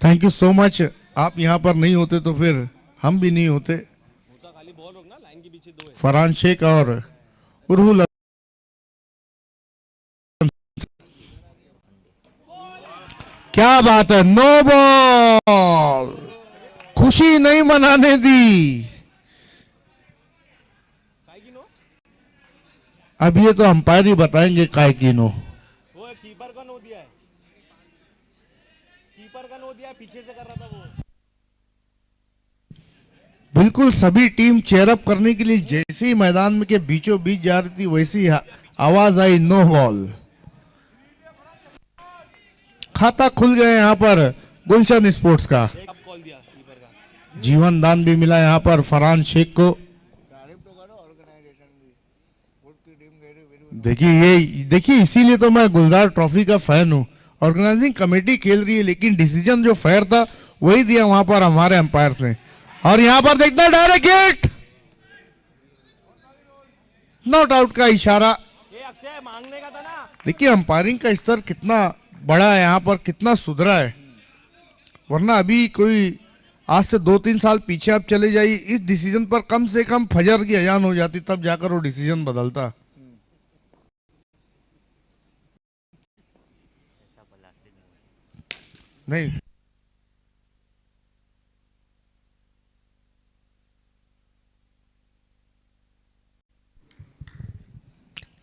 Thank you so much. आप यहाँ पर नहीं होते तो फिर हम भी नहीं होते। फरहान शेख और उर्हुल। क्या बात है, नो बॉल। खुशी नहीं मनाने दी। अब ये तो अंपायर ही बताएंगे काय की नो। वो कीपर का नो दिया है, कीपर का नो दिया है, पीछे से कर रहा था वो। बिल्कुल सभी टीम चेयरअप करने के लिए जैसे ही मैदान में के बीचों बीच जा रही थी वैसी आवाज आई, नो बॉल। खाता खुल गया यहाँ पर गुलशन स्पोर्ट्स का। कॉल दिया कीपर का। जीवन दान भी मिला यहाँ पर फरहान शेख को। देखिए इसीलिए तो मैं गुलजार ट्रॉफी का फैन हूँ। ऑर्गेनाइजिंग कमेटी खेल रही है लेकिन डिसीजन जो फेयर था वही दिया वहां पर हमारे अंपायर्स ने। और यहां पर देखना डायरेक्ट हिट, नॉट आउट का इशारा। ये अक्षय मांगने का था ना। देखिए अंपायरिंग का स्तर कितना बड़ा है यहाँ पर, कितना सुधरा है। वरना अभी कोई आज से 2-3 साल पीछे आप चले जाइए, इस डिसीजन पर कम से कम फजर की अजान हो जाती तब जाकर वो डिसीजन बदलता। नहीं,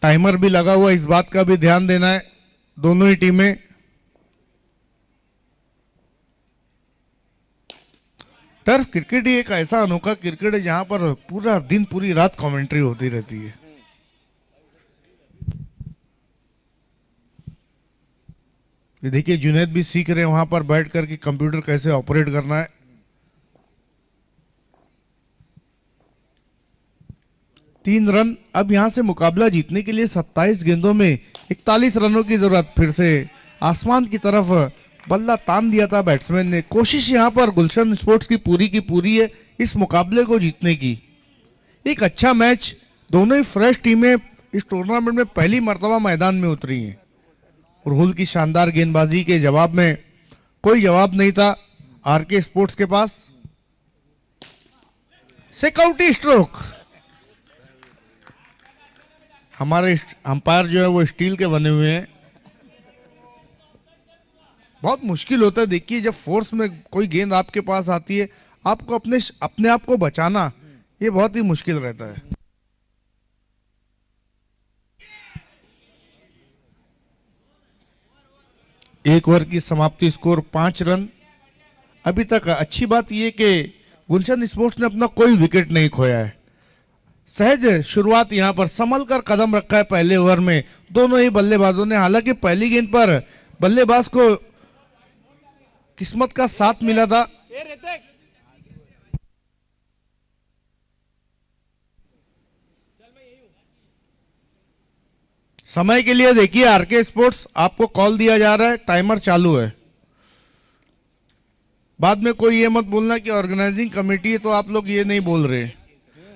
टाइमर भी लगा हुआ, इस बात का भी ध्यान देना है दोनों ही टीमें। टर्फ क्रिकेट ही एक ऐसा अनोखा क्रिकेट है जहां पर पूरा दिन पूरी रात कमेंट्री होती रहती है। ये देखिए जुनैद भी सीख रहे हैं वहां पर बैठ कर के कंप्यूटर कैसे ऑपरेट करना है। तीन रन। अब यहां से मुकाबला जीतने के लिए 27 गेंदों में 41 रनों की जरूरत। फिर से आसमान की तरफ बल्ला तान दिया था बैट्समैन ने। कोशिश यहां पर गुलशन स्पोर्ट्स की पूरी है इस मुकाबले को जीतने की। एक अच्छा मैच, दोनों ही फ्रेश टीमें इस टूर्नामेंट में पहली मर्तबा मैदान में उतरी हैं। उर्हुल की शानदार गेंदबाजी के जवाब में कोई जवाब नहीं था आरके स्पोर्ट्स के पास। Security stroke. हमारे अंपायर जो है वो स्टील के बने हुए हैं। बहुत मुश्किल होता है देखिए जब फोर्स में कोई गेंद आपके पास आती है, आपको अपने आप को बचाना ये बहुत ही मुश्किल रहता है। एक ओवर की समाप्ति, स्कोर 5 रन। अभी तक अच्छी बात यह कि गुलशन स्पोर्ट्स ने अपना कोई विकेट नहीं खोया है। सहज शुरुआत यहां पर संभल कर कदम रखा है पहले ओवर में दोनों ही बल्लेबाजों ने। हालांकि पहली गेंद पर बल्लेबाज को किस्मत का साथ मिला था। समय के लिए देखिए आरके स्पोर्ट्स आपको कॉल दिया जा रहा है, टाइमर चालू है। बाद में कोई ये मत बोलना कि ऑर्गेनाइजिंग कमेटी है तो आप लोग ये नहीं बोल रहे।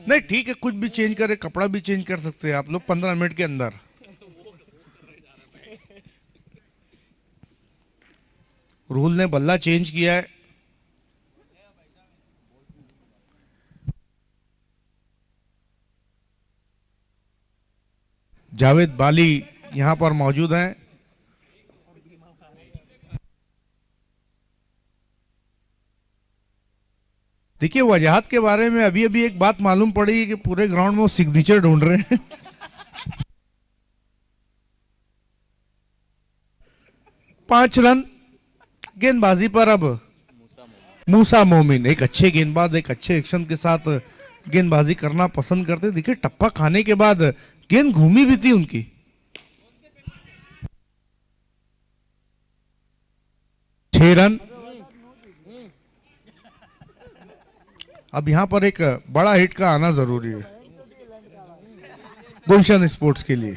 नहीं ठीक है, कुछ भी चेंज करे, कपड़ा भी चेंज कर सकते हैं आप लोग 15 मिनट के अंदर। रूल ने बल्ला चेंज किया है। जावेद बाली यहां पर मौजूद हैं। देखिए वजहत के बारे में अभी अभी एक बात मालूम पड़ी कि पूरे ग्राउंड में वो सिग्नेचर ढूंढ रहे हैं। 5 रन। गेंदबाजी पर अब मूसा मोमिन एक अच्छे गेंदबाज, एक अच्छे एक्शन के साथ गेंदबाजी करना पसंद करते। देखिए टप्पा खाने के बाद गेंद घूमी भी थी उनकी। 6 रन। अब यहां पर एक बड़ा हिट का आना जरूरी है गुलशन स्पोर्ट्स के लिए,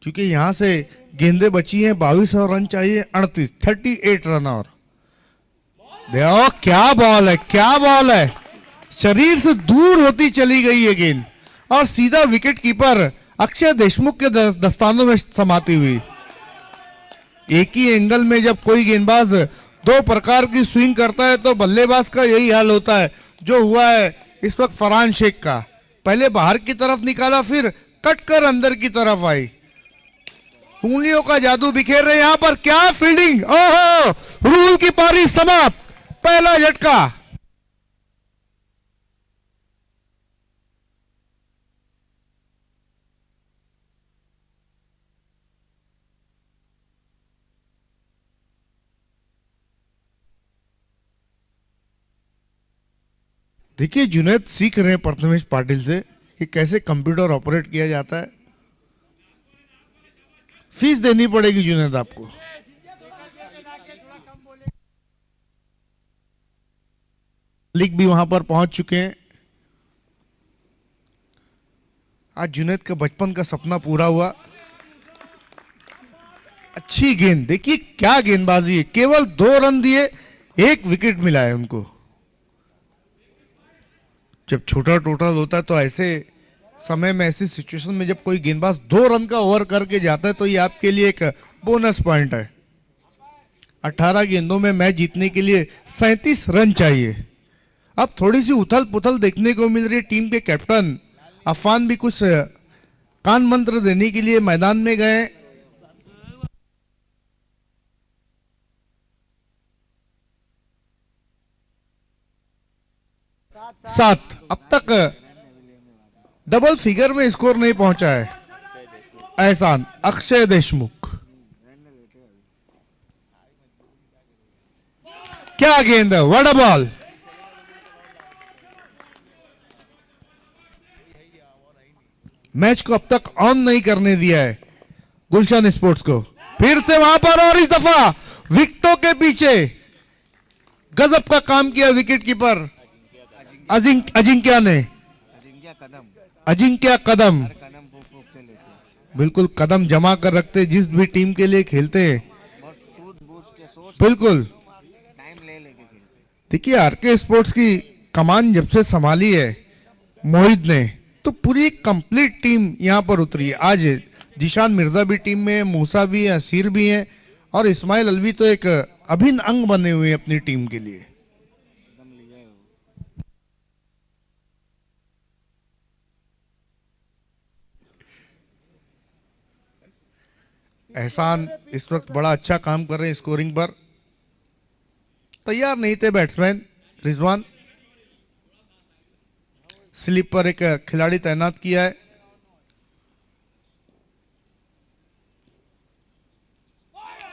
क्योंकि यहां से गेंदें बची हैं 22 और रन चाहिए 38 रन। और देखो क्या बॉल है, क्या बॉल है, शरीर से दूर होती चली गई है गेंद और सीधा विकेट कीपर अक्षय देशमुख के दस्तानों में समाती हुई। एक ही एंगल में जब कोई गेंदबाज दो प्रकार की स्विंग करता है तो बल्लेबाज का यही हाल होता है, जो हुआ है इस वक्त फरहान शेख का। पहले बाहर की तरफ निकाला, फिर कट कर अंदर की तरफ आई। उंगलियों का जादू बिखेर रहे यहां पर। क्या फील्डिंग! ओहो, रूल की पारी समाप्त। पहला झटका। देखिए जुनैद सीख रहे हैं प्रथमेश पाटिल से कि कैसे कंप्यूटर ऑपरेट किया जाता है। फीस देनी पड़ेगी जुनैद आपको। लीग भी वहां पर पहुंच चुके हैं। आज जुनैद का बचपन का सपना पूरा हुआ। अच्छी गेंद, देखिए क्या गेंदबाजी है। केवल 2 रन दिए, 1 विकेट मिला है उनको। जब छोटा टोटल होता है तो ऐसे समय में, ऐसी सिचुएशन में जब कोई गेंदबाज 2 रन का ओवर करके जाता है तो ये आपके लिए एक बोनस पॉइंट है। 18 गेंदों में मैच जीतने के लिए 37 रन चाहिए। अब थोड़ी सी उथल पुथल देखने को मिल रही है। टीम के कैप्टन अफान भी कुछ कान मंत्र देने के लिए मैदान में गए। सात, अब तक डबल फिगर में स्कोर नहीं पहुंचा है एहसान। अक्षय देशमुख, क्या गेंद है, व्हाट अ बॉल। मैच को अब तक ऑन नहीं करने दिया है गुलशन स्पोर्ट्स को। फिर से वहां पर, और इस दफा विकेटों के पीछे गजब का काम किया विकेट कीपर अजिंक्या ने। अजिंक्या कदम बिल्कुल कदम जमा कर रखते जिस भी टीम के लिए खेलते हैं, बिल्कुल। देखिए आरके स्पोर्ट्स की कमान जब से संभाली है मोहित ने, तो पूरी कंप्लीट टीम यहां पर उतरी है। आज जिशान मिर्जा भी टीम में है, मूसा भी है, असीर भी है, और इस्माइल अलवी तो एक अभिन्न अंग बने हुए हैं अपनी टीम के लिए। एहसान इस वक्त बड़ा अच्छा काम कर रहे हैं स्कोरिंग पर। तैयार नहीं थे बैट्समैन रिजवान। स्लिप पर एक खिलाड़ी तैनात किया है।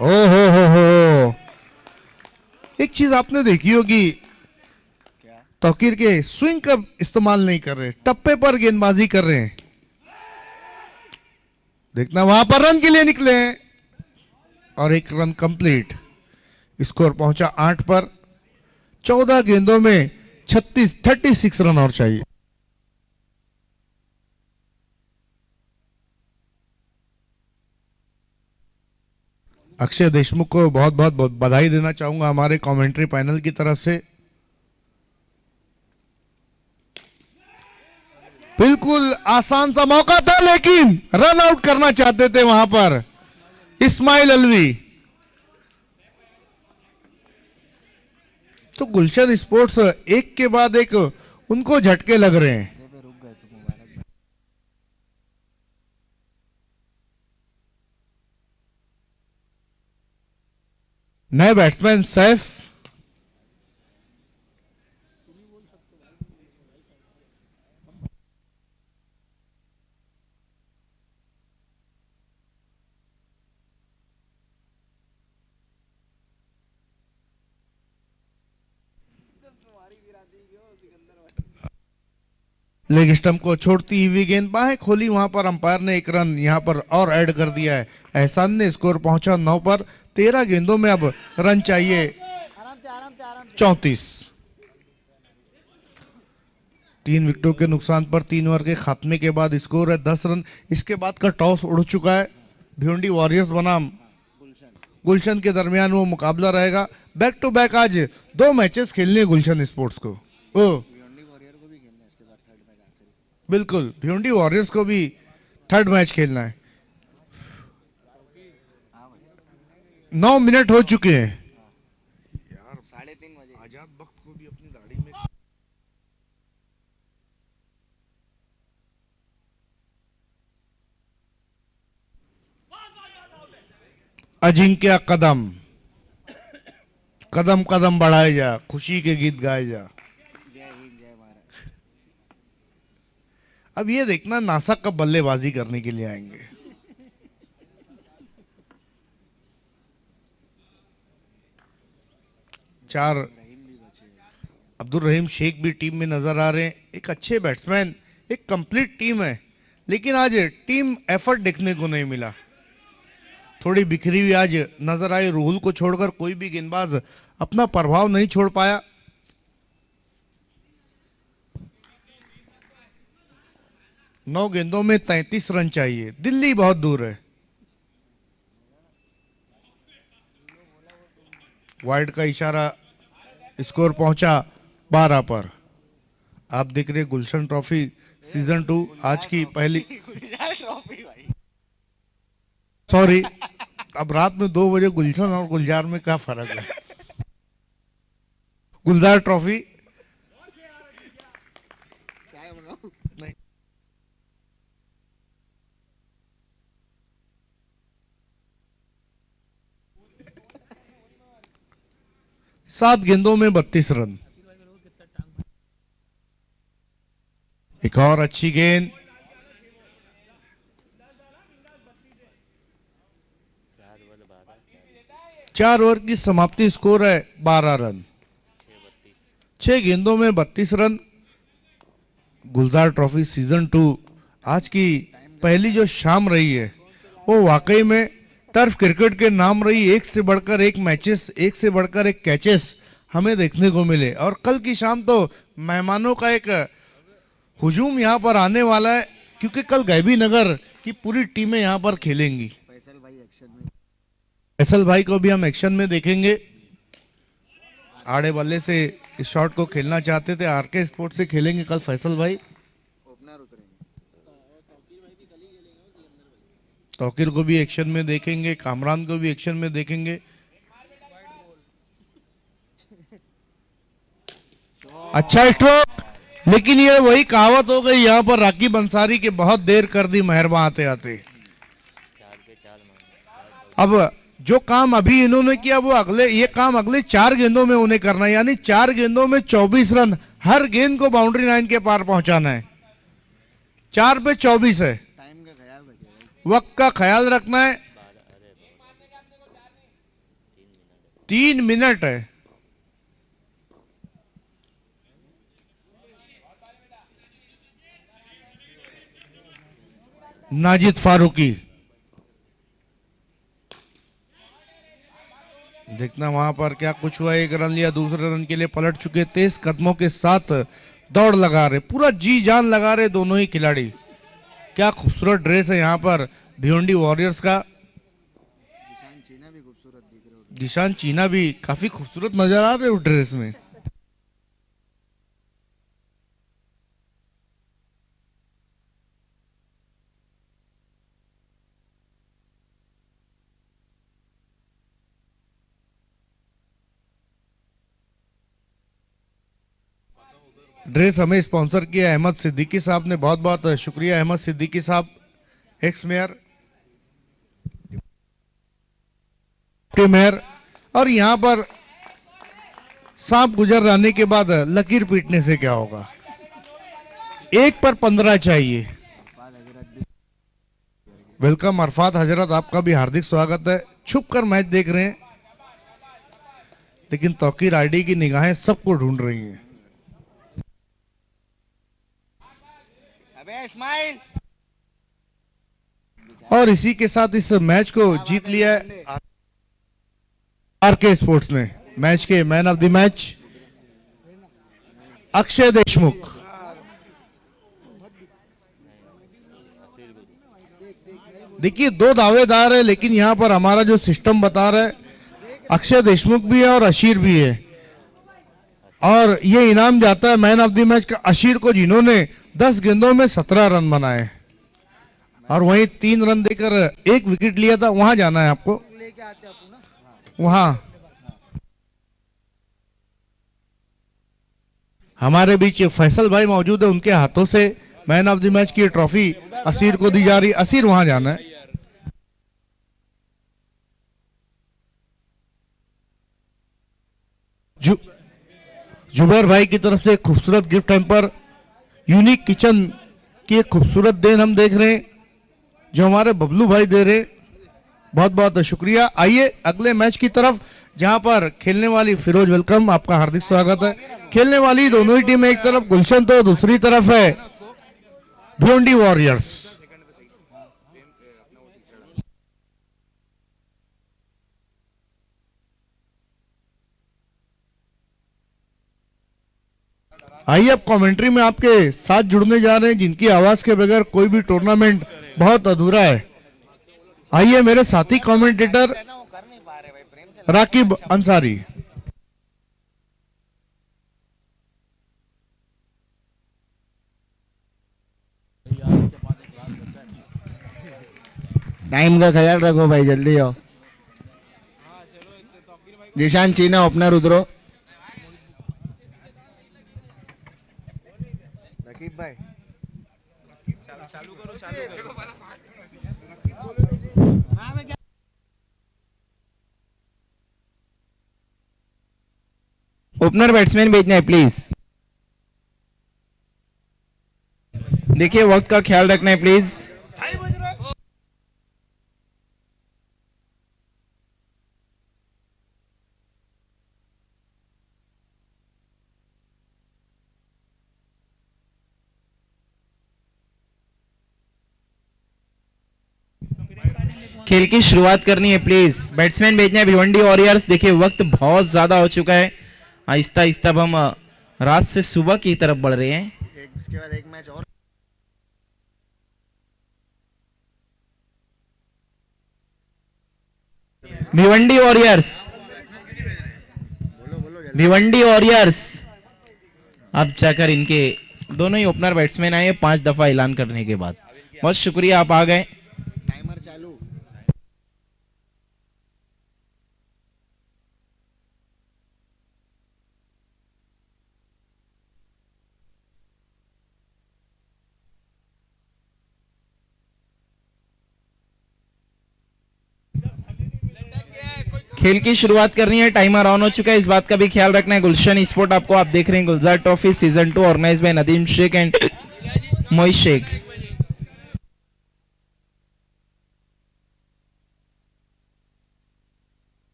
ओ हो, एक चीज आपने देखी होगी, तौकीर के स्विंग का इस्तेमाल नहीं कर रहे, टप्पे पर गेंदबाजी कर रहे हैं। देखना वहां पर रन के लिए निकले हैं, और 1 रन कंप्लीट। स्कोर पहुंचा 8 पर। 14 गेंदों में 36 रन और चाहिए। अक्षय देशमुख को बहुत बहुत बधाई देना चाहूंगा हमारे कमेंट्री पैनल की तरफ से। बिल्कुल आसान सा मौका था, लेकिन रन आउट करना चाहते थे वहां पर इस्माइल अलवी। तो गुलशन स्पोर्ट्स एक के बाद एक उनको झटके लग रहे हैं। नए बैट्समैन सैफ, लेग स्टंप को छोड़ती हुई गेंद बाहें खोली, वहां पर अंपायर ने 1 रन यहां पर और ऐड कर दिया है। एहसान ने स्कोर पहुंचा 9 पर। 13 गेंदों में अब रन चाहिए 34। 3 विकेटों के नुकसान पर 3 ओवर के खात्मे के बाद स्कोर है 10 रन। इसके बाद का टॉस उड़ चुका है। भिवंडी वॉरियर्स बनाम गुलशन के दरमियान वो मुकाबला रहेगा। बैक टू बैक आज 2 मैचेस खेलने गुलशन स्पोर्ट्स को। बिल्कुल, भिवंडी वॉरियर्स को भी 3rd मैच खेलना है। 9 मिनट हो चुके हैं। सज्जाद वक्त को भी अपनी दाढ़ी में अजिंक्य कदम कदम कदम बढ़ाए जा, खुशी के गीत गाए जा। जय हिंद जय भारत। अब ये देखना नासा कब बल्लेबाजी करने के लिए आएंगे। चार अब्दुल रहीम शेख भी टीम में नजर आ रहे हैं। एक अच्छे बैट्समैन, एक कंप्लीट टीम है, लेकिन आज टीम एफर्ट देखने को नहीं मिला। थोड़ी बिखरी हुई आज नजर आई। राहुल को छोड़कर कोई भी गेंदबाज अपना प्रभाव नहीं छोड़ पाया। नौ गेंदों में 33 रन चाहिए। दिल्ली बहुत दूर है। वाइड का इशारा, स्कोर पहुंचा 12 पर। आप देख रहे गुलशन ट्रॉफी सीजन 2 आज की पहली ट्रॉफी भाई। सॉरी, अब रात में 2 बजे गुलशन और गुलजार में क्या फर्क है। गुलजार ट्रॉफी चाय बनाओ। नहीं। 7 गेंदों में 32 रन। एक और अच्छी गेंद। चार ओवर की समाप्ति, स्कोर है 12 रन। 6 गेंदों में 32 रन। गुलजार ट्रॉफी सीजन 2 आज की पहली जो शाम रही है वो वाकई में टर्फ क्रिकेट के नाम रही। एक से बढ़कर एक मैचेस, एक से बढ़कर एक कैचेस हमें देखने को मिले। और कल की शाम तो मेहमानों का एक हुजूम यहाँ पर आने वाला है, क्योंकि कल गैबी नगर की पूरी टीमें यहाँ पर खेलेंगी। फैसल भाई एक्शन में। फैसल भाई को भी हम एक्शन में देखेंगे। आड़े बल्ले से इस शॉट को खेलना चाहते थे, आरके स्पोर्ट्स से खेलेंगे कल फैसल भाई। ओपनर उतरेंगे। तौकीर को भी एक्शन में देखेंगे, कामरान को भी एक्शन में देखेंगे। अच्छा स्ट्रोक, लेकिन ये वही कहावत हो गई यहाँ पर राकीब अंसारी के, बहुत देर कर दी मेहरबान आते आते। अब जो काम अभी इन्होंने किया वो ये काम अगले 4 गेंदों में उन्हें करना है, यानी 4 गेंदों में 24 रन। हर गेंद को बाउंड्री लाइन के पार पहुंचाना है। 4 पे 24 है। टाइम का ख्याल रखिएगा। वक्त का ख्याल रखना है। 3 मिनट है। नाजिद फारूकी, देखना वहां पर क्या कुछ हुआ। 1 रन लिया, दूसरे रन के लिए पलट चुके। तेज कदमों के साथ दौड़ लगा रहे, पूरा जी जान लगा रहे दोनों ही खिलाड़ी। क्या खूबसूरत ड्रेस है यहाँ पर भिवंडी वॉरियर्स का। निशान चीना भी खूबसूरत दिख रहे हो। निशान चीना भी काफी खूबसूरत नजर आ रहे उस ड्रेस में। ड्रेस हमें स्पॉन्सर किया अहमद सिद्दीकी साहब ने, बहुत बहुत शुक्रिया अहमद सिद्दीकी साहब, एक्स मेयर मेयर। और यहाँ पर सांप गुजर जाने के बाद लकीर पीटने से क्या होगा। 1 पर 15 चाहिए। वेलकम अरफात हजरत, आपका भी हार्दिक स्वागत है। छुप कर मैच देख रहे हैं, लेकिन तौकीर आईडी की निगाहें सबको ढूंढ रही हैं। अबे इस्माइल। और इसी के साथ इस मैच को जीत लिया है आरके स्पोर्ट्स ने। मैच के man of the match Akshay Deshmukh. देखिए 2 दावेदार है, लेकिन यहां पर हमारा जो सिस्टम बता रहा है अक्षय देशमुख भी है और अशीर भी है। और ये इनाम जाता है मैन ऑफ द मैच का अशीर को, जिन्होंने 10 गेंदों में 17 रन बनाए। और वहीं 3 रन देकर 1 विकेट लिया था। वहां जाना है आपको, वहां हमारे बीच फैसल भाई मौजूद है, उनके हाथों से मैन ऑफ द मैच की ट्रॉफी असीर को दी जा रही। असीर वहां जाना है। जुबैर भाई की तरफ से खूबसूरत गिफ्ट हैम्पर, यूनिक किचन की एक खूबसूरत देन हम देख रहे हैं जो हमारे बबलू भाई दे रहे। बहुत बहुत शुक्रिया। आइए अगले मैच की तरफ, जहां पर खेलने वाली फिरोज, वेलकम, आपका हार्दिक स्वागत है। खेलने वाली दोनों ही टीमें, एक तरफ गुलशन तो दूसरी तरफ है भिवंडी वॉरियर्स। आइए अब कमेंट्री में आपके साथ जुड़ने जा रहे हैं जिनकी आवाज के बगैर कोई भी टूर्नामेंट बहुत अधूरा है। आइए मेरे साथी कमेंटेटर राकिब अंसारी। टाइम का ख्याल रखो भाई, जल्दी आओ। जिशान चीना ओपनर उतरो। रकीब भाई ओपनर बैट्समैन भेजना है प्लीज। देखिए वक्त का ख्याल रखना है प्लीज। खेल की शुरुआत करनी है प्लीज। बैट्समैन भेजना है भिवंडी वॉरियर्स। देखिए वक्त बहुत ज्यादा हो चुका है। आहिस्ता आहिस्ता अब हम रात से सुबह की तरफ बढ़ रहे हैं। इसके बाद एक मैच और। Bhiwandi warriors, Bhiwandi warriors. अब जाकर इनके दोनों ही ओपनर बैट्समैन आए 5 दफा ऐलान करने के बाद। बहुत शुक्रिया, आप आ गए। टाइमर चालू। खेल की शुरुआत करनी है, टाइमर ऑन हो चुका है, इस बात का भी ख्याल रखना है। गुलशन स्पोर्ट आपको, आप देख रहे हैं Gulzar trophy season 2 organize by Nadeem Shaikh and Moiz Shaikh.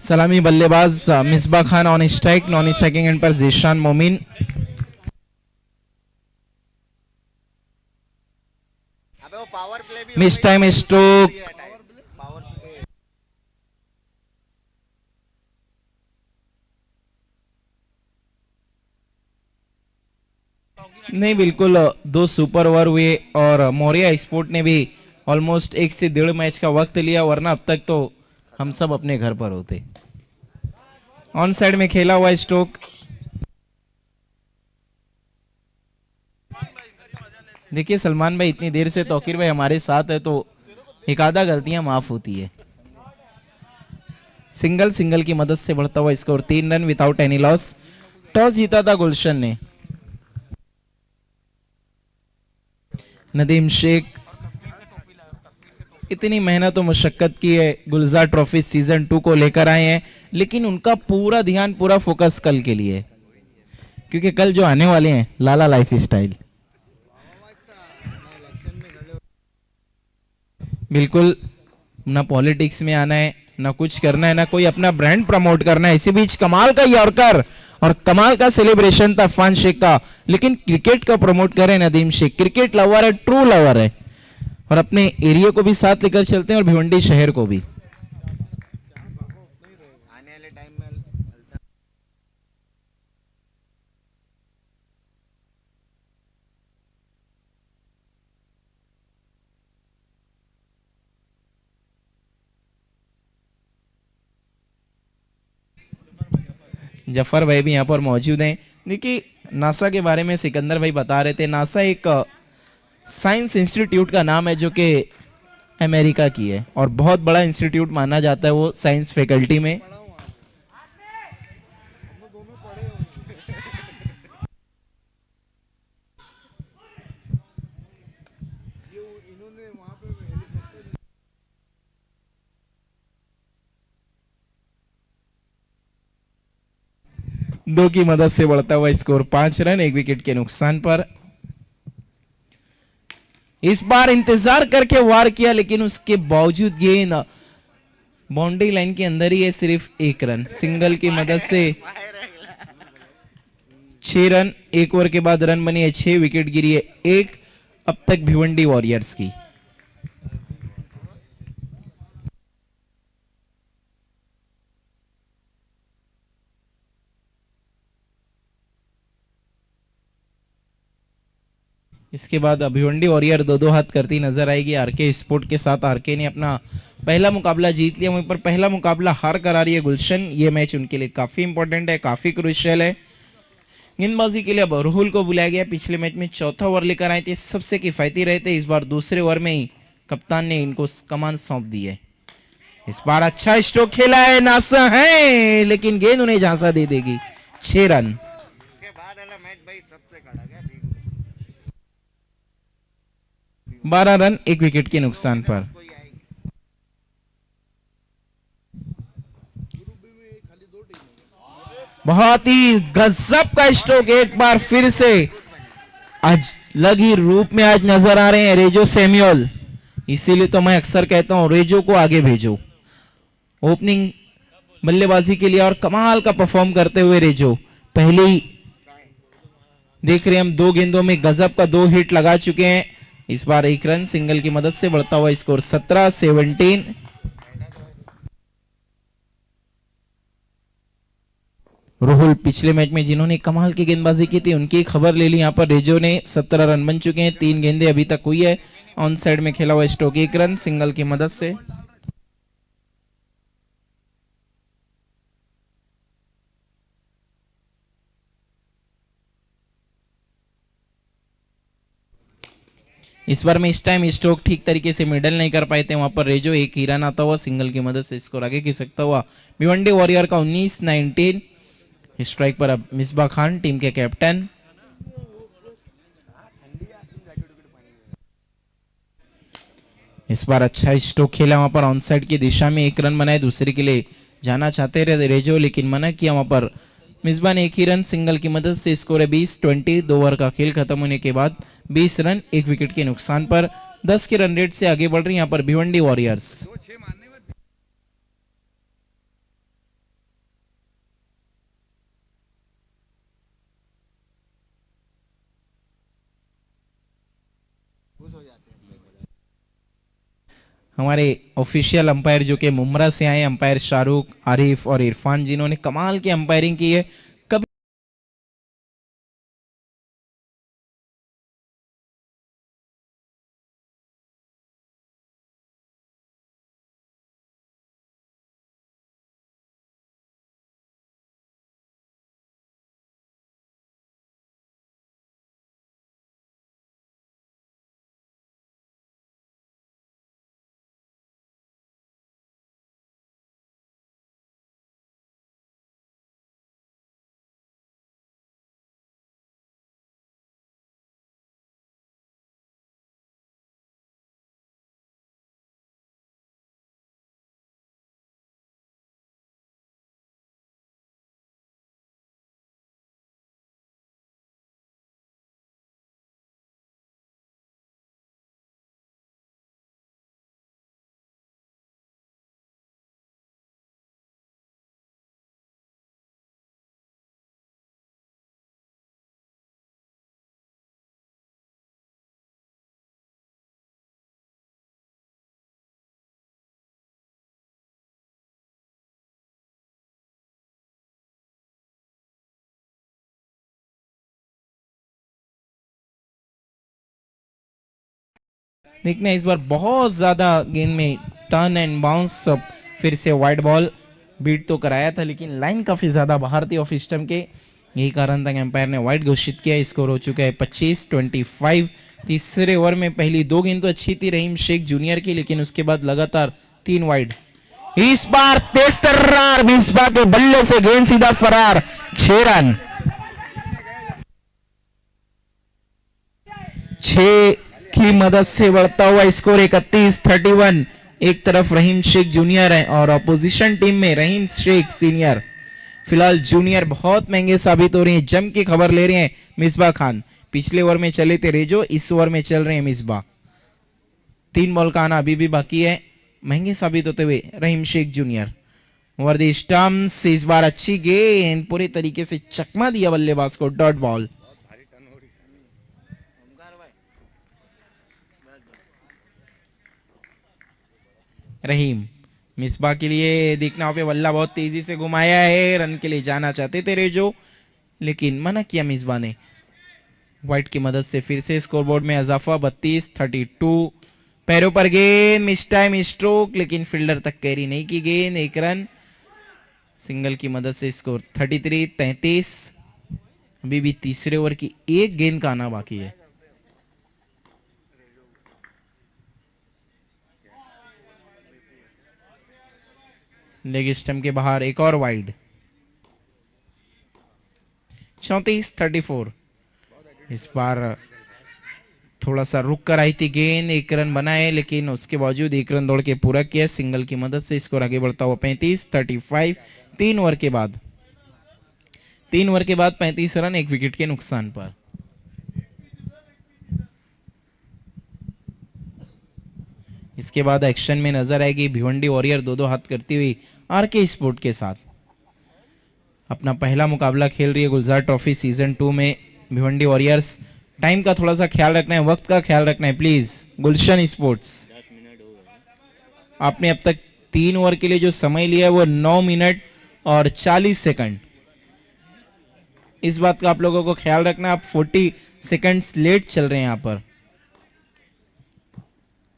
सलामी बल्लेबाज Misba Khan on strike, non striking end पर जीशान मोमिन। अबे वो पावर प्ले भी miss time stroke. Power play. नहीं, बिल्कुल 2 सुपर ओवर हुए और मौर्या स्पोर्ट ने भी ऑलमोस्ट 1 से 1.5 मैच का वक्त लिया, वरना अब तक तो हम सब अपने घर पर होते। ऑन साइड में खेला हुआ स्ट्रोक। देखिए सलमान भाई, इतनी देर से तौकीर भाई हमारे साथ है तो एक आधा गलतियां माफ होती है। सिंगल की मदद से बढ़ता हुआ score 3 run without any loss. Toss जीता था गुलशन ने। नदीम शेख इतनी मेहनत और मुशक्कत की है, गुलजार ट्रॉफी सीजन 2 को लेकर आए हैं, लेकिन उनका पूरा ध्यान, पूरा फोकस कल के लिए, क्योंकि कल जो आने वाले हैं लाला लाइफ स्टाइल। बिल्कुल ना पॉलिटिक्स में आना है, ना कुछ करना है, ना कोई अपना ब्रांड प्रमोट करना है। इसी बीच कमाल का यॉर्कर और कमाल का सेलिब्रेशन था अफान शेख का, लेकिन क्रिकेट का प्रमोट करे नदीम शेख। क्रिकेट लवर है, ट्रू लवर है, और अपने एरिया को भी साथ लेकर चलते हैं और भिवंडी शहर को भी। आने वाले टाइम में हल्का। जफर भाई भी यहाँ पर मौजूद हैं। देखिए नासा के बारे में सिकंदर भाई बता रहे थे। नासा एक साइंस इंस्टीट्यूट का नाम है जो कि अमेरिका की है और बहुत बड़ा इंस्टीट्यूट माना जाता है वो साइंस फैकल्टी में। 2 की मदद से बढ़ता हुआ स्कोर 5 रन 1 विकेट के नुकसान पर। इस बार इंतजार करके वार किया लेकिन उसके बावजूद गेंद बाउंड्री लाइन के अंदर ही है। सिर्फ 1 रन सिंगल की मदद से 6 रन। 1 ओवर के बाद रन बनी है 6 विकेट गिरी है 1 अब तक भिवंडी वॉरियर्स की। इसके बाद भिवंडी वॉरियर 2-2 हाथ करती नजर आएगी आरके स्पोर्ट के साथ। आरके ने अपना पहला मुकाबला जीत लिया, वहीं पर पहला मुकाबला हार करा रही है गुलशन। ये मैच उनके लिए काफी इंपॉर्टेंट है, काफी क्रूशियल है। गेंदबाजी के लिए अब राहुल को बुलाया गया। पिछले मैच में चौथा ओवर लेकर आए थे, सबसे किफायती रहे थे। इस बार दूसरे ओवर में ही कप्तान ने इनको कमान सौंप दी है। इस बार अच्छा स्ट्रोक खेला है, नासा है लेकिन गेंद उन्हें झांसा दे देगी। 6 रन। उसके बाद वाला मैच भाई सबसे कड़क है। 12 रन 1 विकेट के नुकसान पर। बहुत ही गजब का स्ट्रोक एक बार फिर से आज लगी रूप में आज नजर आ रहे हैं रेजो सैमुअल। इसीलिए तो मैं अक्सर कहता हूं रेजो को आगे भेजो ओपनिंग बल्लेबाजी के लिए, और कमाल का परफॉर्म करते हुए रेजो। पहले ही देख रहे हैं हम 2 गेंदों में गजब का 2 हिट लगा चुके हैं। इस बार 1 रन सिंगल की मदद से बढ़ता हुआ स्कोर 17-17। राहुल पिछले मैच में जिन्होंने कमाल की गेंदबाजी की थी उनकी खबर ले ली। यहां पर रेजो ने 17 रन बन चुके हैं, 3 गेंदें अभी तक हुई है। ऑन साइड में खेला हुआ स्ट्रोक 1 रन सिंगल की मदद से। इस बार में इस टाइम स्ट्रोक ठीक तरीके से मिडल नहीं कर पाए थे, वहां पर रेजो 1 ही रन आता हुआ सिंगल की मदद से स्कोर आगे खिसकता हुआ भिवंडी वॉरियर का 19-19। स्ट्राइक पर अब मिसबा खान टीम के कैप्टन। इस बार अच्छा स्ट्रोक खेला, वहां पर ऑन साइड की दिशा में 1 रन बनाए। दूसरे के लिए जाना चाहते रहे रेजो लेकिन मना किया। वहां पर मिसबा ने 1 ही रन सिंगल की मदद से स्कोर है 20-20। 2 ओवर का खेल खत्म होने के बाद 20 रन 1 विकेट के नुकसान पर 10 के रन रेट से आगे बढ़ रही यहां पर भिवंडी वॉरियर्स। हमारे ऑफिशियल अंपायर जो कि मुमरा से आए, अंपायर शाहरुख, आरिफ और इरफान, जिन्होंने कमाल की अंपायरिंग की है। कभी देखना इस बार बहुत ज्यादा गेंद में टर्न एंड बाउंस, फिर से वाइड बॉल बीट तो कराया था लेकिन लाइन काफी ज्यादा बाहर थी ऑफ स्टंप के। यही कारण था कि एम्पायर ने वाइड घोषित किया। स्कोर हो चुका है 25-25। तीसरे ओवर में पहली 2 गेंद तो अच्छी थी रहीम शेख जूनियर की, लेकिन उसके बाद लगातार 3 वाइड। इस बार तेज तर्रार मिसबा के बल्ले से गेंद सीधा फरार। 6 रन। 6 की मदद से बढ़ता हुआ स्कोर 31-31। एक तरफ रहीम शेख जूनियर है और अपोजिशन टीम में रहीम शेख सीनियर। फिलहाल जूनियर बहुत महंगे साबित हो रहे हैं, जम की खबर ले रहे हैं मिसबा खान। पिछले ओवर में चले थे रेजो, इस ओवर में चल रहे हैं मिसबा। 3 बॉल का आना अभी भी बाकी है, महंगे साबित होते हुए Rahim Shaikh junior. Over the stumps, इस बार अच्छी गेंद पूरी तरीके से चकमा दिया बल्लेबाज को, डॉट बॉल। रहीम मिसबा के लिए देखना पे बल्ला बहुत तेजी से घुमाया है, रन के लिए जाना चाहते थे रेजो लेकिन मना किया मिसबा ने। व्हाइट की मदद से फिर से स्कोरबोर्ड में इजाफा, 32-32। पैरों पर गेंद, मिस टाइम स्ट्रोक, लेकिन फील्डर तक कैरी नहीं की गेंद, 1 रन। सिंगल की मदद से स्कोर 33-33। अभी भी तीसरे ओवर की 1 गेंद का आना बाकी है। लेग स्टंप के बाहर एक और वाइड, 34-34। इस बार थोड़ा सा रुक कर आई थी गेंद, 1 रन बनाए लेकिन उसके बावजूद 1 रन दौड़ के पूरा किया सिंगल की मदद से। स्कोर आगे बढ़ता हुआ 35-35। 3 ओवर के बाद 35 रन 1 विकेट के नुकसान पर। इसके बाद एक्शन में नजर आएगी भिवंडी वॉरियर 2-2 हाथ करती हुई आरके स्पोर्ट के साथ। अपना पहला मुकाबला खेल रही है गुलजार ट्रॉफी सीजन 2 में भिवंडी वॉरियर्स। टाइम का थोड़ा सा ख्याल रखना है, वक्त का ख्याल रखना है प्लीज। गुलशन स्पोर्ट्स, आपने अब तक 3 ओवर के लिए जो समय लिया है वो 9 मिनट और 40 सेकंड। इस बात का आप लोगों को ख्याल रखना, आप 40 सेकंड्स लेट चल रहे हैं यहां पर।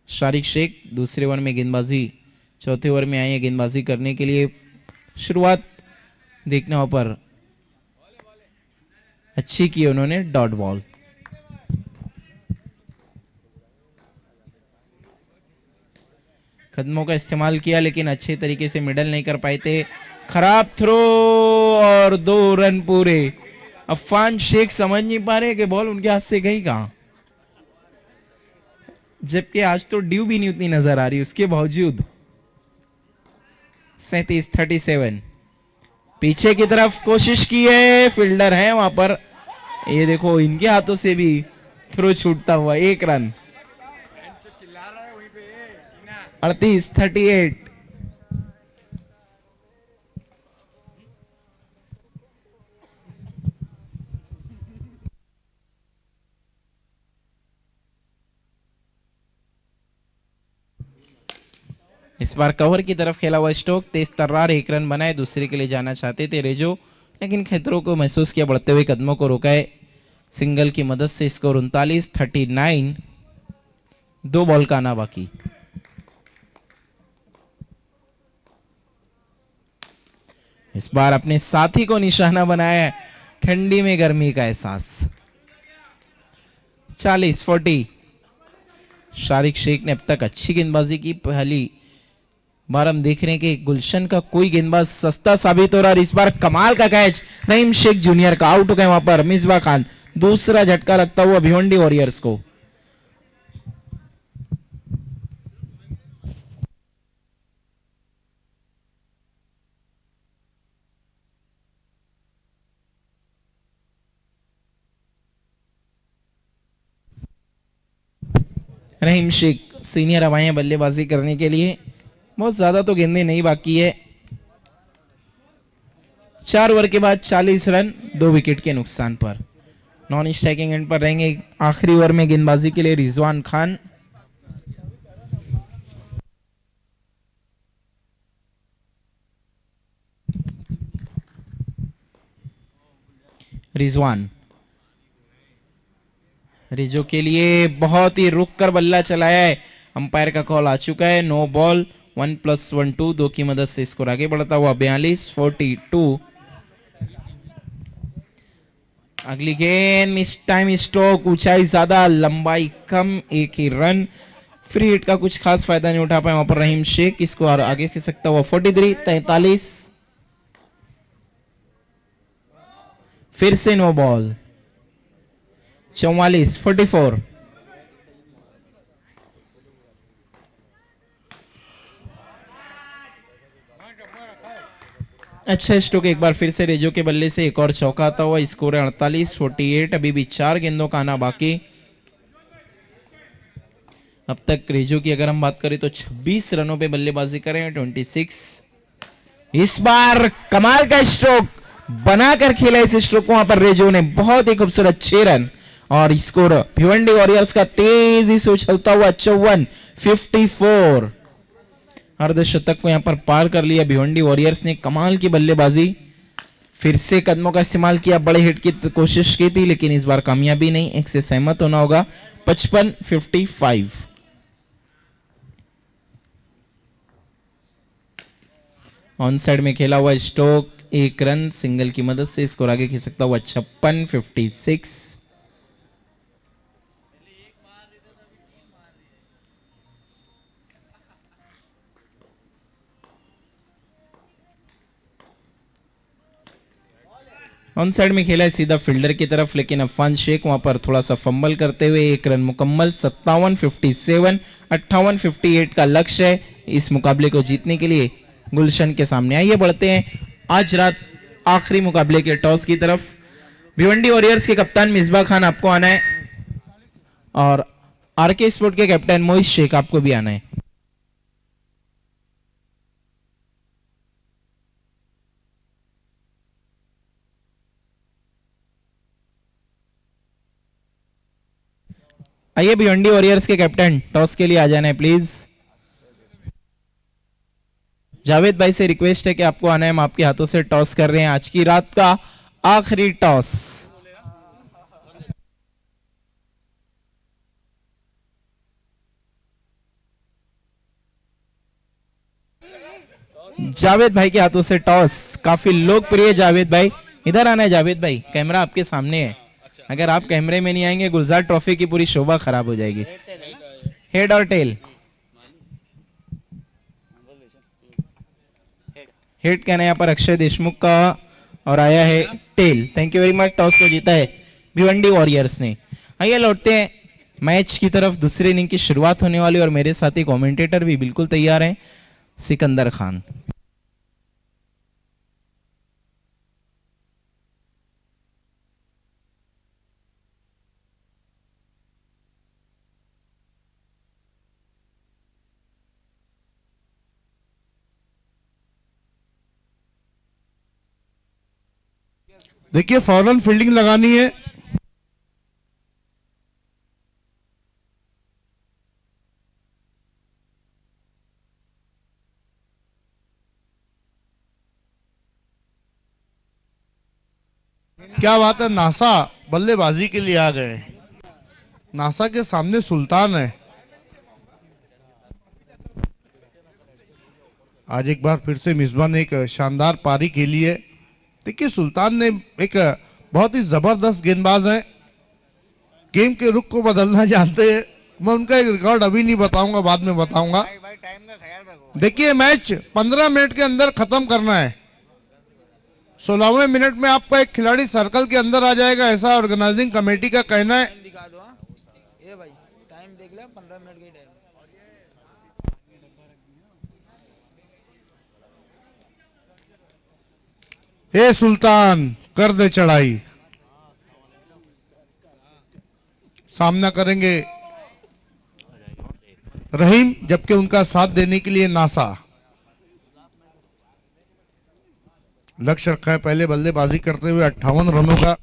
शारिक शेख दूसरे ओवर में गेंदबाजी, चौथे ओवर में आई है गेंदबाजी करने के लिए। शुरुआत देखना पर अच्छी की उन्होंने, डॉट बॉल। कदमों का इस्तेमाल किया लेकिन अच्छे तरीके से मिडल नहीं कर पाए थे। खराब थ्रो और 2 रन पूरे। अफान शेख समझ नहीं पा रहे कि बॉल उनके हाथ से गई कहां, जबकि आज तो ड्यू भी नहीं उतनी नजर आ रही उसके बावजूद। 37-37। पीछे की तरफ कोशिश की है, फील्डर है वहां पर, ये देखो इनके हाथों से भी थ्रो छूटता हुआ, 1 रन। 38-38। इस बार कवर की तरफ खेला हुआ स्टोक, तेज तर्रार 1 रन बनाए, दूसरे के लिए जाना चाहते थे रेजो लेकिन खतरों को महसूस किया, बढ़ते हुए कदमों को रोका है सिंगल की मदद से। स्कोर 39-39। 2 बॉल का आना बाकी। इस बार अपने साथी को निशाना बनाया है, ठंडी में गर्मी का एहसास। 40-40। शारिक शेख ने अब तक अच्छी गेंदबाजी की, पहली बार हम देख रहे हैं कि गुलशन का कोई गेंदबाज सस्ता साबित हो रहा है। इस बार कमाल का कैच रहीम शेख जूनियर का, आउट हो गए वहां पर मिसबा खान। दूसरा झटका लगता हुआ भिवंडी वॉरियर्स को। रहीम शेख सीनियर अब आए हैं बल्लेबाजी करने के लिए, बहुत ज्यादा तो गेंदें नहीं बाकी है। 4 ओवर के बाद 40 रन 2 विकेट के नुकसान पर। नॉन स्ट्राइकिंग एंड पर रहेंगे आखिरी ओवर में गेंदबाजी के लिए रिजवान खान। रिजवान रिजो के लिए बहुत ही रुक कर बल्ला चलाया है, अंपायर का कॉल आ चुका है, नो बॉल। 1+1 2, 2 की मदद से स्कोर आगे बढ़ता हुआ 42-42। अगली गेंद मिस टाइम स्ट्रोक, ऊंचाई ज्यादा लंबाई कम, 1 ही रन। फ्री हिट का कुछ खास फायदा नहीं उठा पाए वहां पर रहीम शेख, इसको आगे खिसकता हुआ 43-43। फिर से नो बॉल। 44-44। अच्छा स्ट्रोक एक बार फिर से रेजो के बल्ले से, एक और चौका आता हुआ। स्कोर है 48-48। अभी भी 4 गेंदों का आना बाकी। अब तक रेजो की अगर हम बात करें तो 26 रनों पे बल्लेबाजी करें, 26। इस बार कमाल का स्ट्रोक बनाकर खेला इस स्ट्रोक को वहां पर रेजो ने, बहुत ही खूबसूरत 6 रन। और स्कोर भिवंडी वॉरियर्स का तेजी से उछलता हुआ 54-54। अर्धशतक को यहां पर पार कर लिया भिवंडी वॉरियर्स ने। कमाल की बल्लेबाजी, फिर से कदमों का इस्तेमाल किया, बड़े हिट की कोशिश की थी लेकिन इस बार कामयाबी नहीं। एक से सहमत होना होगा। 55-55। ऑन साइड में खेला हुआ स्ट्रोक, 1 रन सिंगल की मदद से स्कोर आगे खींच सकता हुआ 56-56। ऑन साइड में खेला है सीधा फील्डर की तरफ, लेकिन अफान शेख वहां पर थोड़ा सा फंबल करते हुए 1 रन मुकम्मल। 57-57, 58-58 का लक्ष्य है इस मुकाबले को जीतने के लिए गुलशन के सामने। आइए बढ़ते हैं आज रात आखिरी मुकाबले के टॉस की तरफ। भिवंडी वॉरियर्स के कप्तान मिसबा खान आपको आना है और आरके स्पोर्ट के कैप्टन मोहित शेख आपको भी आना है। आइए भिवंडी वॉरियर्स के कैप्टन टॉस के लिए आ जाना है प्लीज। जावेद भाई से रिक्वेस्ट है कि आपको आना है, हम आपके हाथों से टॉस कर रहे हैं आज की रात का आखिरी टॉस। जावेद भाई के हाथों से टॉस, काफी लोकप्रिय जावेद भाई। इधर आना है जावेद भाई, कैमरा आपके सामने है। अगर आप कैमरे में नहीं आएंगे गुलजार ट्रॉफी की पूरी शोभा खराब हो जाएगी। हेड और टेल? हेड कहना है यहाँ पर अक्षय देशमुख का और आया है tail. Thank you very much. Toss को जीता है भिवंडी वॉरियर्स ने। आइए लौटते हैं मैच की तरफ। दूसरी इनिंग की शुरुआत होने वाली और मेरे साथी कमेंटेटर भी बिल्कुल तैयार हैं, सिकंदर खान। देखिए फौरन फील्डिंग लगानी है। क्या बात है, नासा बल्लेबाजी के लिए आ गए हैं। नासा के सामने सुल्तान है। आज एक बार फिर से मिसबा ने एक शानदार पारी खेली है। देखिए सुल्तान ने एक बहुत ही जबरदस्त गेंदबाज है, गेम के रुख को बदलना जानते हैं। मैं उनका एक रिकॉर्ड अभी नहीं बताऊंगा, बाद में बताऊंगा। देखिए मैच 15 मिनट के अंदर खत्म करना है। 16वें मिनट में आपका एक खिलाड़ी सर्कल के अंदर आ जाएगा, ऐसा ऑर्गेनाइजिंग कमेटी का कहना है। दिखा दो ये भाई, टाइम देख ले, 15 मिनट का टाइम। ए सुल्तान कर दे चढ़ाई। सामना करेंगे रहीम, जबकि उनका साथ देने के लिए नासा। लक्ष्य रखा है पहले बल्लेबाजी करते हुए 58 रनों का।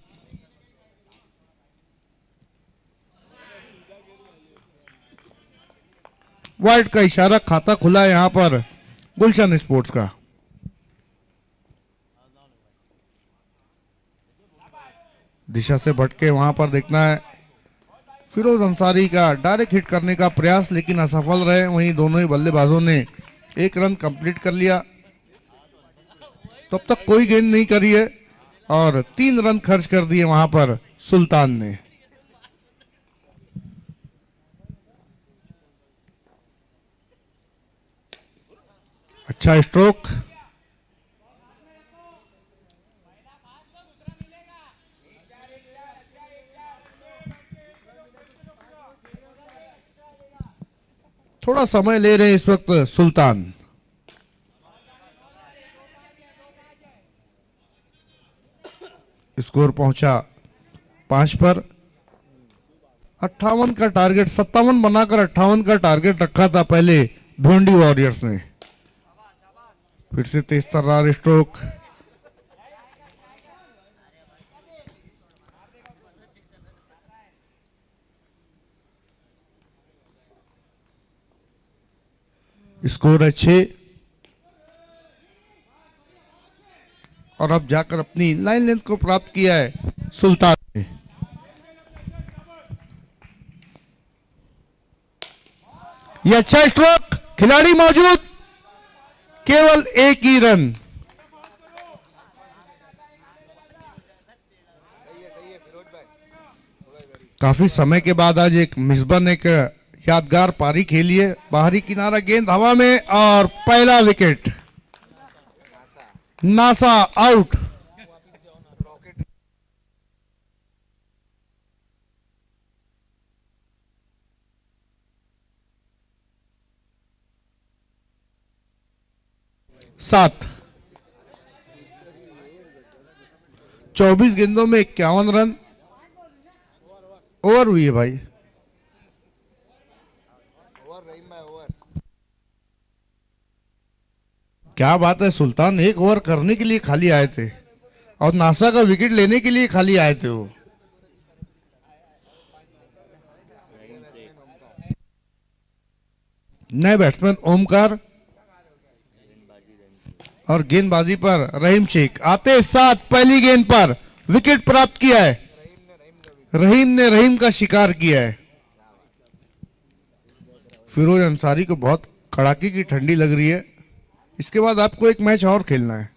वाइड का इशारा, खाता खुला है यहां पर गुलशन स्पोर्ट्स का। दिशा से भटके वहां पर देखना है फिरोज अंसारी का डायरेक्ट हिट करने का प्रयास, लेकिन असफल रहे। वहीं दोनों ही बल्लेबाजों ने 1 रन कंप्लीट कर लिया। तब तक कोई गेंद नहीं करी है और 3 रन खर्च कर दिए वहां पर सुल्तान ने। अच्छा स्ट्रोक। थोड़ा समय ले रहे हैं इस वक्त सुल्तान। स्कोर पहुंचा 5 पर। 58 का टारगेट, 57 बनाकर 58 का टारगेट रखा था पहले भिवंडी वॉरियर्स ने। फिर से तेज तर्रार स्ट्रोक। स्कोर है 6 और अब जाकर अपनी लाइन लेंथ को प्राप्त किया है सुल्तान ने। यह अच्छा स्ट्रोक, खिलाड़ी मौजूद, केवल एक ही रन। काफी समय के बाद आज एक मिसबन एक यादगार पारी खेली है। बाहरी किनारा, गेंद हवा में और पहला विकेट। NASA out. सात 24 गेंदों में 51 रन। ओवर हुई है भाई। क्या बात है, सुल्तान एक ओवर करने के लिए खाली आए थे और नासा का विकेट लेने के लिए खाली आए थे वो। नए बैट्समैन ओमकार और गेंदबाजी पर रहीम शेख आते साथ पहली गेंद पर विकेट प्राप्त किया है। रहीम ने रहीम का शिकार किया है। फिरोज अंसारी को बहुत कड़ाके की ठंडी लग रही है। इसके बाद आपको एक मैच और खेलना है।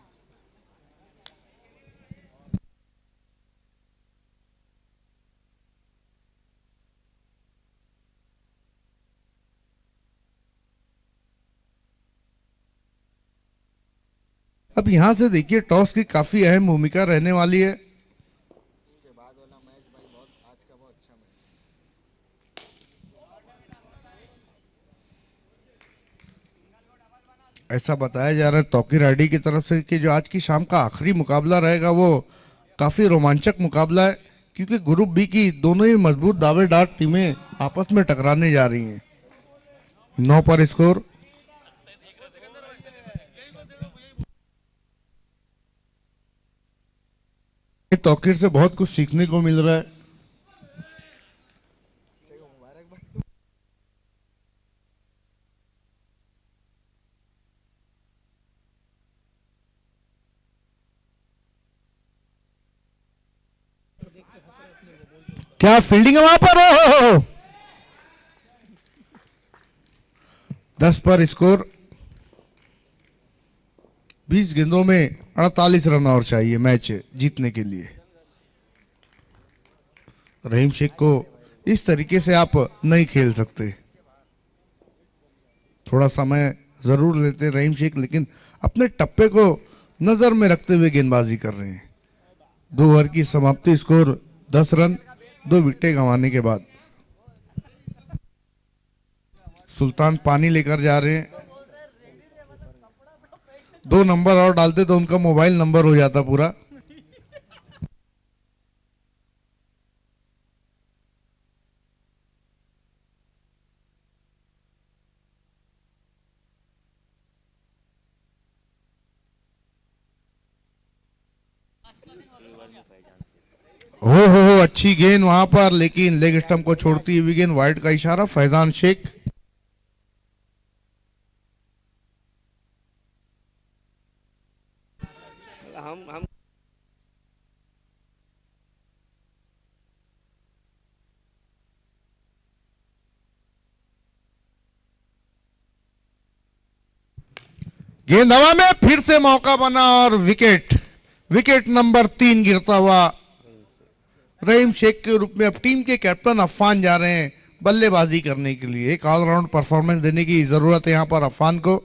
अब यहां से देखिए टॉस की काफी अहम भूमिका रहने वाली है। इसके बाद वाला मैच भाई बहुत आज का बहुत अच्छा मैच। ऐसा बताया जा रहा है तौकीर आईडी की तरफ से कि जो आज की शाम का आखिरी मुकाबला रहेगा वो काफी रोमांचक मुकाबला है, क्योंकि ग्रुप बी की दोनों ही मजबूत दावेदार टीमें आपस में टकराने जा रही हैं। 9 पर स्कोर। तौकीर से बहुत कुछ सीखने को मिल रहा है। क्या फील्डिंग है वहां पर। 10 पर स्कोर। 20 गेंदों में 48 रन और चाहिए मैच जीतने के लिए। रहीम शेख को इस तरीके से आप नहीं खेल सकते। थोड़ा समय जरूर लेते रहीम शेख, लेकिन अपने टप्पे को नजर में रखते हुए गेंदबाजी कर रहे हैं। 2 ओवर की समाप्ति, स्कोर 10 रन 2 विकेटें गंवाने के बाद। सुल्तान पानी लेकर जा रहे हैं। 2 नंबर और डालते तो उनका मोबाइल नंबर हो जाता पूरा। हो अच्छी गेंद वहां पर, लेकिन लेग स्टंप को छोड़ती हुई गेंद। वाइड का इशारा। फैजान शेख हम गेंद हवा में, फिर से मौका बना और विकेट। विकेट नंबर 3 गिरता हुआ रहीम शेख के रूप में अब टीम के कैप्टन अफान जा रहे हैं बल्लेबाजी करने के लिए। एक ऑलराउंड परफॉर्मेंस देने की जरूरत है यहां पर अफान को।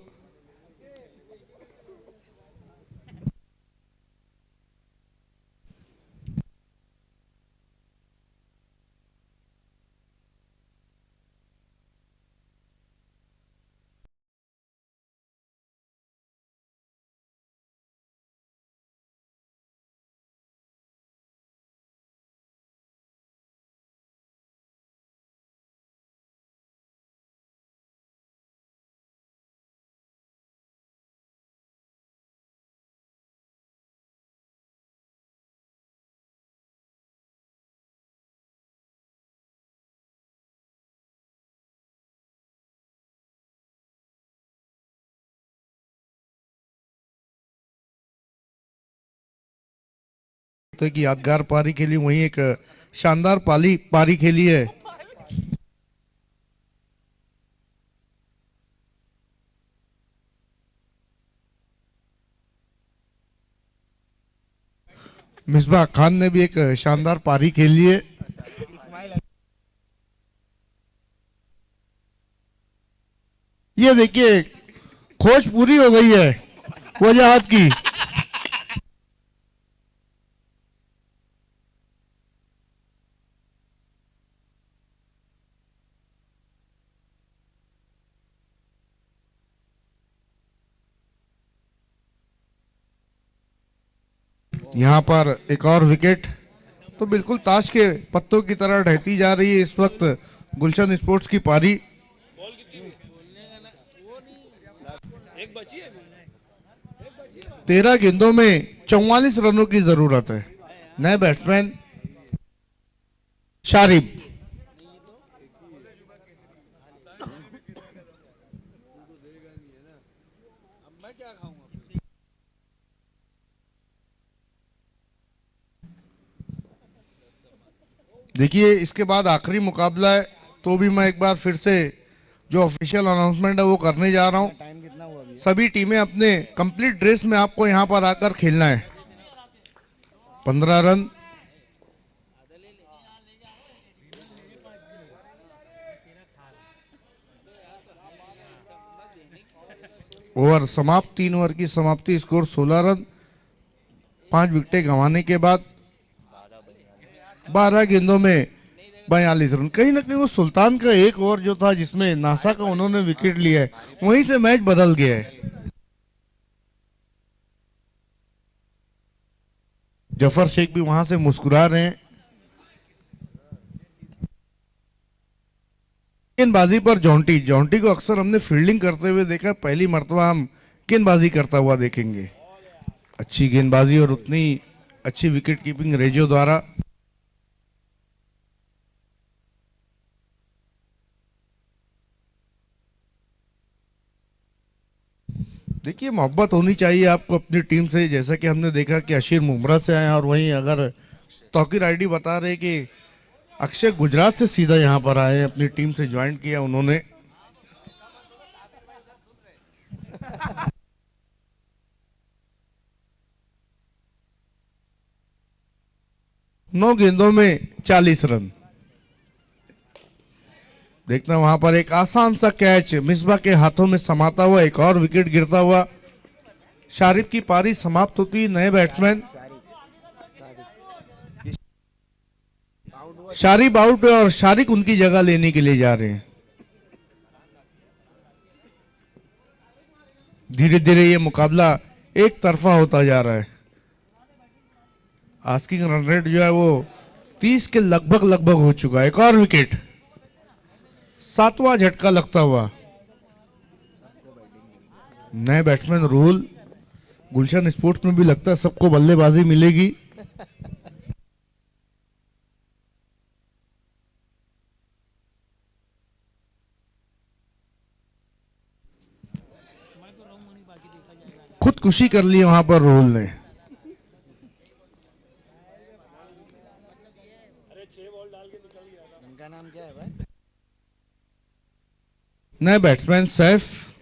तो की यादगार पारी खेली, वहीं एक शानदार पारी खेली है। मिसबा खान ने भी एक शानदार पारी खेली है। ये देखिए खोज पूरी हो गई है वजाहत की। यहाँ पर एक और विकेट, तो बिल्कुल ताश के पत्तों की तरह ढहती जा रही है इस वक्त गुलशन स्पोर्ट्स की पारी। 13 गेंदों में 44 रनों की जरूरत है। नए बैट्समैन शारिब। देखिए इसके बाद आखिरी मुकाबला है, तो भी मैं एक बार फिर से जो ऑफिशियल अनाउंसमेंट है वो करने जा रहा हूं। सभी टीमें अपने कंप्लीट ड्रेस में आपको यहां पर आकर खेलना है। 15 रन। ओवर समाप्त, 3 ओवर की समाप्ति, स्कोर 16 रन। 5 विकेटें गंवाने के बाद 12 गेंदों में 42 रन। कहीं ना कहीं वो सुल्तान का एक ओवर जो था जिसमें नासा का उन्होंने विकेट लिया है, वहीं से मैच बदल गया है। जफर शेख भी वहां से मुस्कुरा रहे हैं। गेंदबाजी पर जॉन्टी को अक्सर हमने फील्डिंग करते हुए देखा, पहली मर्तबा हम गेंदबाजी करता हुआ देखेंगे। अच्छी गेंदबाजी और उतनी अच्छी विकेट कीपिंग रेजियो द्वारा। देखिए मोहब्बत होनी चाहिए आपको अपनी टीम से, जैसा कि हमने देखा कि अशीर मुमरा से आए, और वहीं अगर तौकीर आईडी बता रहे कि अक्षय गुजरात से सीधा यहां पर आए, अपनी टीम से ज्वाइन किया उन्होंने। नौ गेंदों में 40 रन। देखना वहां पर एक आसान सा कैच मिसबा के हाथों में समाता हुआ, एक और विकेट गिरता हुआ। शारिब की पारी समाप्त होती। नए बैट्समैन शारिब आउट और शारिक उनकी जगह लेने के लिए जा रहे हैं। धीरे धीरे ये मुकाबला एक तरफा होता जा रहा है। आस्किंग रन रेट जो है वो 30 के लगभग हो चुका है। एक और विकेट, 7वां झटका लगता हुआ। नए बैट्समैन रूल, गुलशन स्पोर्ट्स में भी लगता है सबको बल्लेबाजी मिलेगी। खुदकुशी कर ली वहां पर रूल ने। इनका नाम क्या है भाई? नए बैट्समैन सैफ।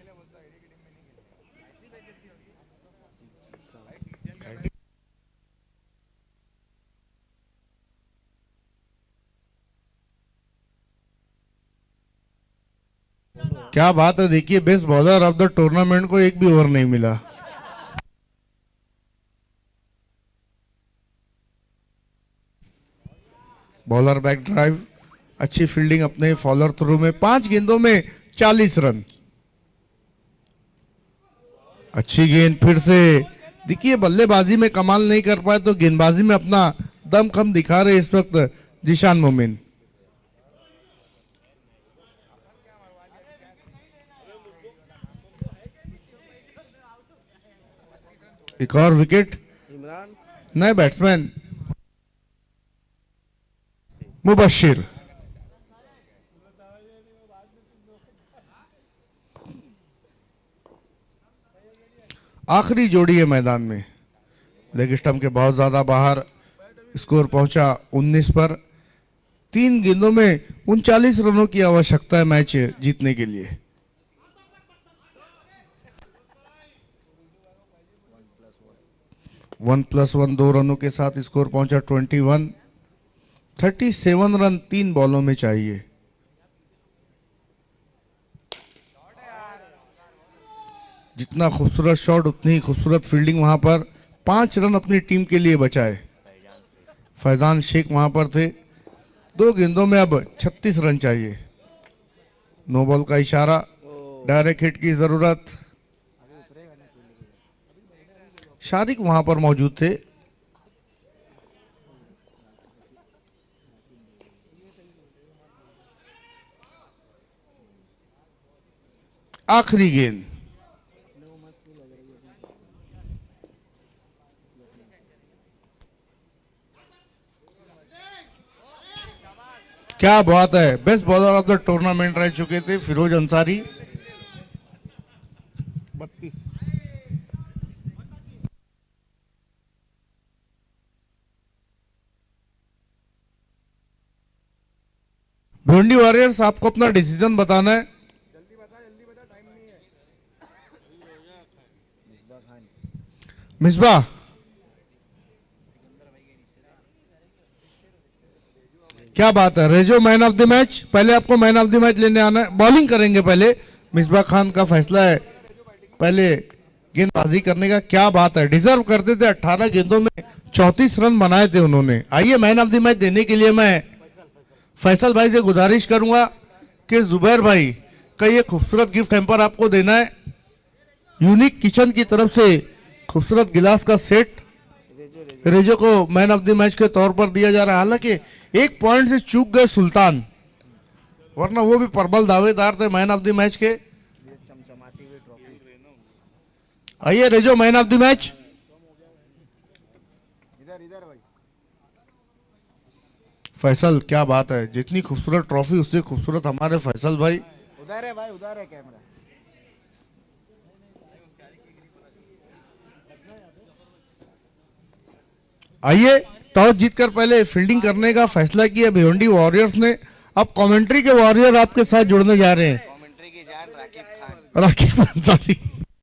क्या बात है, देखिए best bowler of the tournament को एक भी ओवर नहीं मिला। बॉलर बैक ड्राइव, अच्छी फील्डिंग अपने फॉलोअर थ्रू में। 5 गेंदों में 40 रन। अच्छी गेंद फिर से। देखिए बल्लेबाजी में कमाल नहीं कर पाए तो गेंदबाजी में अपना दमखम दिखा रहे इस वक्त जिशान मोमिन। एक और विकेट। नए बैट्समैन मुबशिर। आखिरी जोड़ी है मैदान में, लेग स्टंप के बहुत ज्यादा बाहर। स्कोर पहुंचा 19 पर। 3 गेंदों में 39 रनों की आवश्यकता है मैच जीतने के लिए। वन प्लस वन 2 रनों के साथ स्कोर पहुंचा 21। 37 रन 3 बॉलों में चाहिए। जितना खूबसूरत शॉट उतनी ही खूबसूरत फील्डिंग वहां पर। 5 रन अपनी टीम के लिए बचाए। फैजान शेख वहां पर थे। 2 गेंदों में अब 36 रन चाहिए। नो बॉल का इशारा, डायरेक्ट हिट की जरूरत। शारिक वहां पर मौजूद थे। आखिरी गेंद। क्या बात है, best bowler of the tournament रह चुके थे फिरोज अंसारी। 32। भिवंडी वॉरियर्स, आपको अपना डिसीजन बताना है। मिसबा, क्या बात है, रेजो मैन ऑफ द मैच। पहले आपको मैन ऑफ द मैच लेने आना है। बॉलिंग करेंगे पहले। मिसबा खान का फैसला है पहले गेंदबाजी करने का। क्या बात है, डिजर्व करते थे। 18 गेंदों में 34 रन बनाए थे उन्होंने। आइए, मैन ऑफ द मैच देने के लिए मैं फैसल भाई से गुजारिश करूंगा कि जुबैर भाई का ये खूबसूरत गिफ्ट हैम्पर आपको देना है। यूनिक किचन की तरफ से खूबसूरत गिलास का सेट रेजो को मैन ऑफ द मैच के तौर पर दिया जा रहा है। हालांकि 1 पॉइंट से चूक गए सुल्तान, वरना वो भी प्रबल दावेदार थे मैन ऑफ द मैच के। आइए रेजो, मैन ऑफ द मैच। इधर भाई। फैसल, क्या बात है, जितनी खूबसूरत ट्रॉफी उससे खूबसूरत हमारे फैसल भाई। उधर है भाई, उधर है कैमरा। आइए, टॉस जीतकर पहले फील्डिंग करने का फैसला किया भिवंडी वॉरियर्स ने। अब कमेंट्री के वॉरियर आपके साथ जुड़ने जा रहे हैं। कमेंट्री की जान राकिब खान। राकिब अंसारी।